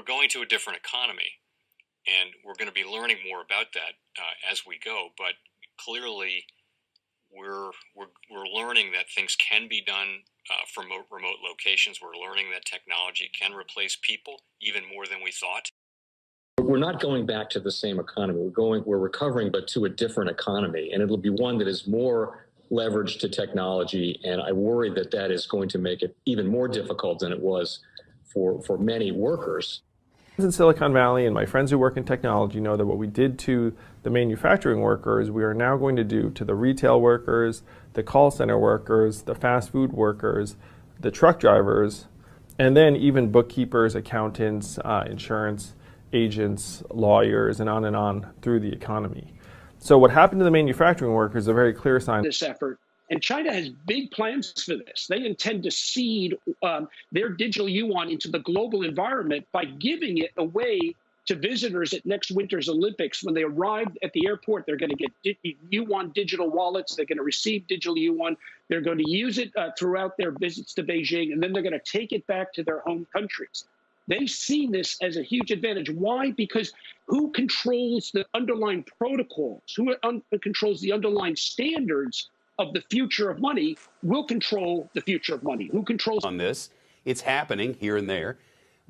going to a different economy, and we're going to be learning more about that as we go. But clearly, we're learning that things can be done from remote locations. We're learning that technology can replace people even more than we thought. We're not going back to the same economy. We're recovering, but to a different economy, and it'll be one that is more leveraged to technology. And I worry that that is going to make it even more difficult than it was for many workers. In Silicon Valley, and my friends who work in technology know that what we did to the manufacturing workers, we are now going to do to the retail workers, the call center workers, the fast food workers, the truck drivers, and then even bookkeepers, accountants, insurance agents, lawyers, and on through the economy. So what happened to the manufacturing workers is a very clear sign. This effort, and China has big plans for this. They intend to seed their digital yuan into the global environment by giving it away to visitors at next winter's Olympics. When they arrive at the airport, they're going to get yuan digital wallets. They're going to receive digital yuan. They're going to use it throughout their visits to Beijing, and then they're going to take it back to their home countries. They've seen this as a huge advantage. Why? Because who controls the underlying protocols, who controls the underlying standards of the future of money will control the future of money. Who controls on this? It's happening here and there.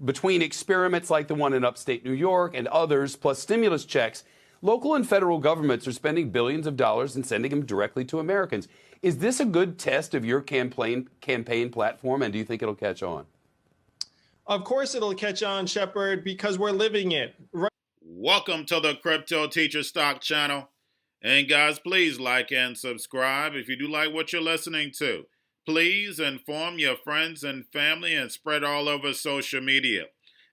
Between experiments like the one in upstate New York and others, plus stimulus checks, local and federal governments are spending billions of dollars and sending them directly to Americans. Is this a good test of your campaign platform, and do you think it'll catch on? Of course it'll catch on, Shepard, because we're living it. Right. Welcome to the Crypto Teacher Stock Channel. And guys, please like and subscribe if you do like what you're listening to. Please inform your friends and family and spread all over social media.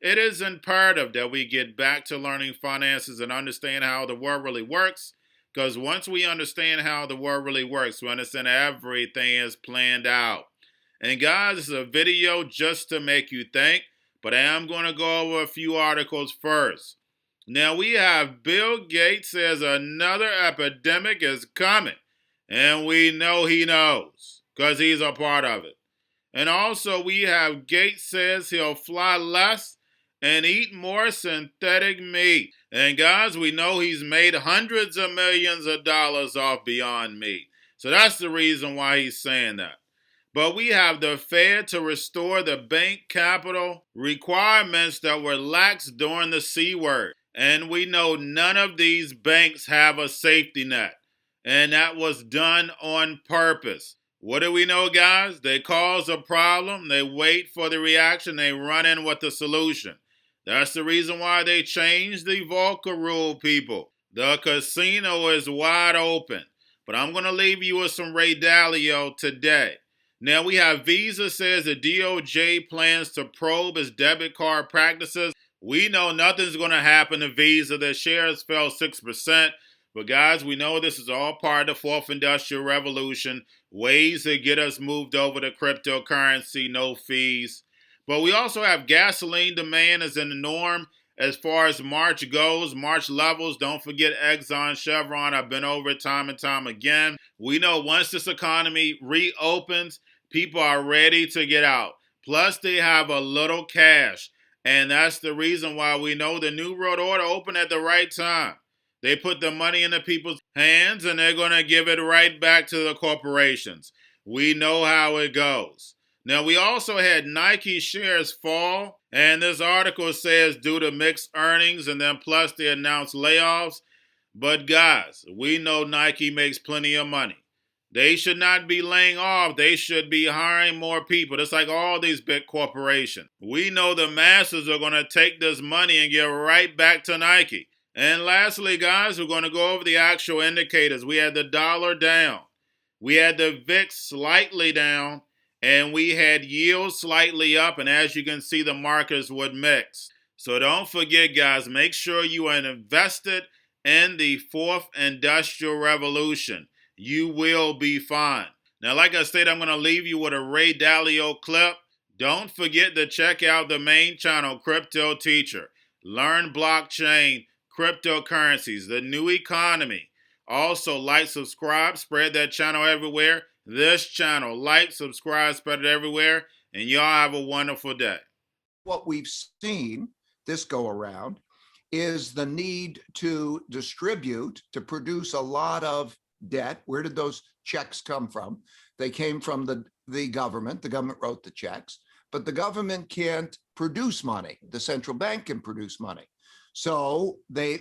It is imperative that we get back to learning finances and understand how the world really works, because once we understand how the world really works, we understand everything is planned out. And guys, this is a video just to make you think, but I am going to go over a few articles first. Now we have Bill Gates says another epidemic is coming, and we know he knows because he's a part of it. And also we have Gates says he'll fly less and eat more synthetic meat. And guys, we know he's made hundreds of millions of dollars off Beyond Meat. So that's the reason why he's saying that. But we have the Fed to restore the bank capital requirements that were lax during the C word. And we know none of these banks have a safety net. And that was done on purpose. What do we know, guys? They cause a problem, they wait for the reaction, they run in with the solution. That's the reason why they changed the Volcker rule, people. The casino is wide open. But I'm going to leave you with some Ray Dalio today. Now we have Visa says the DOJ plans to probe its debit card practices. We know nothing's going to happen to Visa. Their shares fell 6%. But guys, we know this is all part of the fourth industrial revolution. Ways to get us moved over to cryptocurrency, no fees. But we also have gasoline demand is in the norm as far as March goes. March levels, don't forget Exxon, Chevron. I've been over it time and time again. We know once this economy reopens, people are ready to get out. Plus, they have a little cash. And that's the reason why we know the New World Order opened at the right time. They put the money in the people's hands and they're going to give it right back to the corporations. We know how it goes. Now, we also had Nike shares fall. And this article says due to mixed earnings and then plus they announced layoffs. But guys, we know Nike makes plenty of money. They should not be laying off. They should be hiring more people. It's like all these big corporations. We know the masses are going to take this money and give right back to Nike. And lastly, guys, we're going to go over the actual indicators. We had the dollar down. We had the VIX slightly down. And we had yields slightly up. And as you can see, the markers would mix. So don't forget, guys, make sure you are invested in the fourth industrial revolution. You will be fine. Now, like I said, I'm going to leave you with a Ray Dalio clip. Don't forget to check out the main channel, Crypto Teacher. Learn blockchain, cryptocurrencies, the new economy. Also, like, subscribe, spread that channel everywhere. This channel, like, subscribe, spread it everywhere. And y'all have a wonderful day. What we've seen this go around is the need to distribute, to produce a lot of debt. Where did those checks come from? They came from the government. The government wrote the checks, but the government can't produce money. The central bank can produce money. So the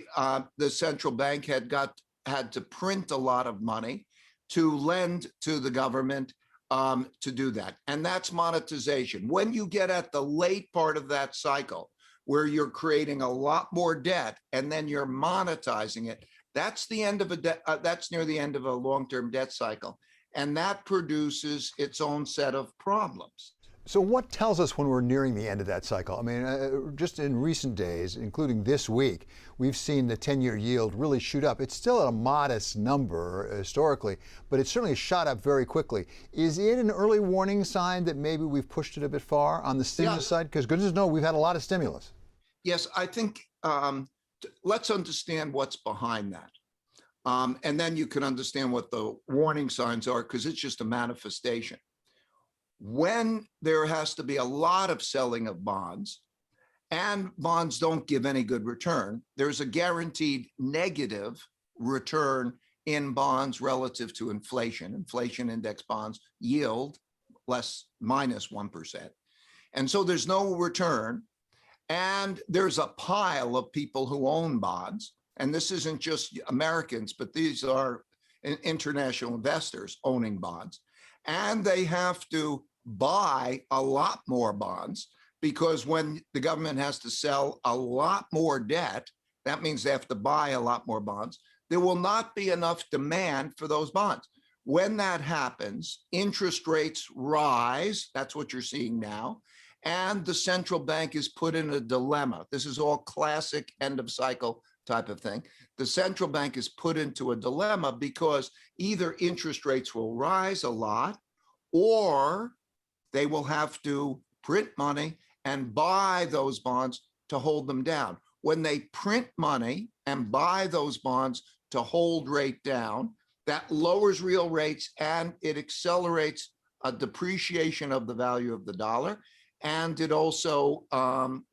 central bank had to print a lot of money to lend to the government to do that. And that's monetization. When you get at the late part of that cycle, where you're creating a lot more debt and then you're monetizing it, that's the end of that's near the end of a long-term debt cycle. And that produces its own set of problems. So what tells us when we're nearing the end of that cycle? I mean, just in recent days, including this week, we've seen the 10-year yield really shoot up. It's still at a modest number historically, but it certainly shot up very quickly. Is it an early warning sign that maybe we've pushed it a bit far on the stimulus side? Because goodness knows we've had a lot of stimulus. Yes, I think let's understand what's behind that. And then you can understand what the warning signs are, because it's just a manifestation. When there has to be a lot of selling of bonds, and bonds don't give any good return, there's a guaranteed negative return in bonds relative to inflation. Inflation index bonds yield minus 1%. And so there's no return. And there's a pile of people who own bonds. And this isn't just Americans, but these are international investors owning bonds. And they have to buy a lot more bonds, because when the government has to sell a lot more debt, that means they have to buy a lot more bonds. There will not be enough demand for those bonds. When that happens, interest rates rise. That's what you're seeing now. And the central bank is put in a dilemma. This is all classic end of cycle type of thing. The central bank is put into a dilemma because either interest rates will rise a lot, or they will have to print money and buy those bonds to hold them down. When they print money and buy those bonds to hold rate down, that lowers real rates and it accelerates a depreciation of the value of the dollar. And it also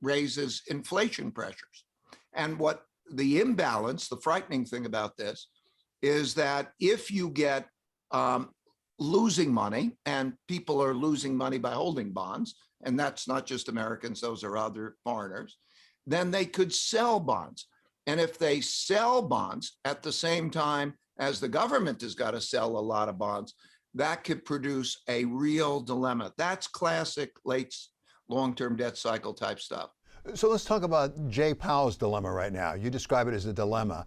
raises inflation pressures. And what the imbalance, the frightening thing about this, is that if you get losing money, and people are losing money by holding bonds, and that's not just Americans, those are other foreigners, then they could sell bonds. And if they sell bonds at the same time as the government has got to sell a lot of bonds, that could produce a real dilemma. That's classic late long-term debt cycle type stuff. So let's talk about Jay Powell's dilemma right now. You describe it as a dilemma.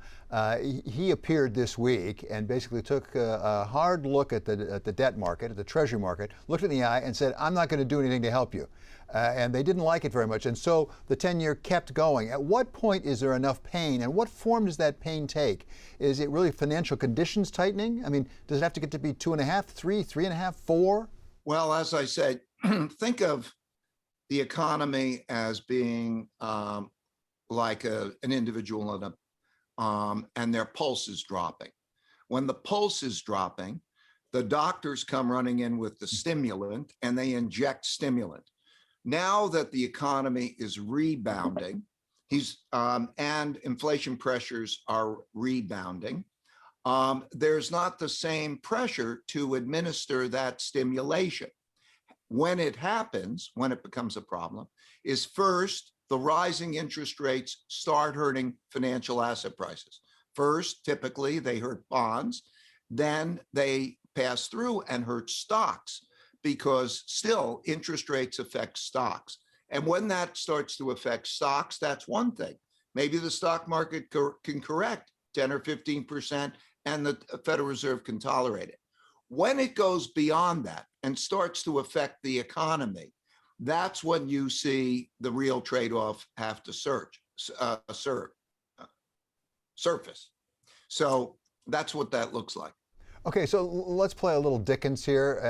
He appeared this week and basically took a hard look at the debt market, at the Treasury market, looked in the eye and said, I'm not going to do anything to help you. And they didn't like it very much. And so the 10-year kept going. At what point is there enough pain? And what form does that pain take? Is it really financial conditions tightening? I mean, does it have to get to be 2.5, 3, 3.5, 4? Well, as I said, think of the economy as being like an individual and their pulse is dropping. When the pulse is dropping, the doctors come running in with the stimulant and they inject stimulant. Now that the economy is rebounding, and inflation pressures are rebounding, there's not the same pressure to administer that stimulation. When it happens, when it becomes a problem, is first, the rising interest rates start hurting financial asset prices. First, typically, they hurt bonds. Then they pass through and hurt stocks, because still interest rates affect stocks. And when that starts to affect stocks, that's one thing. Maybe the stock market can correct 10 or 15%, and the Federal Reserve can tolerate it. When it goes beyond that and starts to affect the economy, that's when you see the real trade-off have to surface. So that's what that looks like. Okay, so let's play a little Dickens here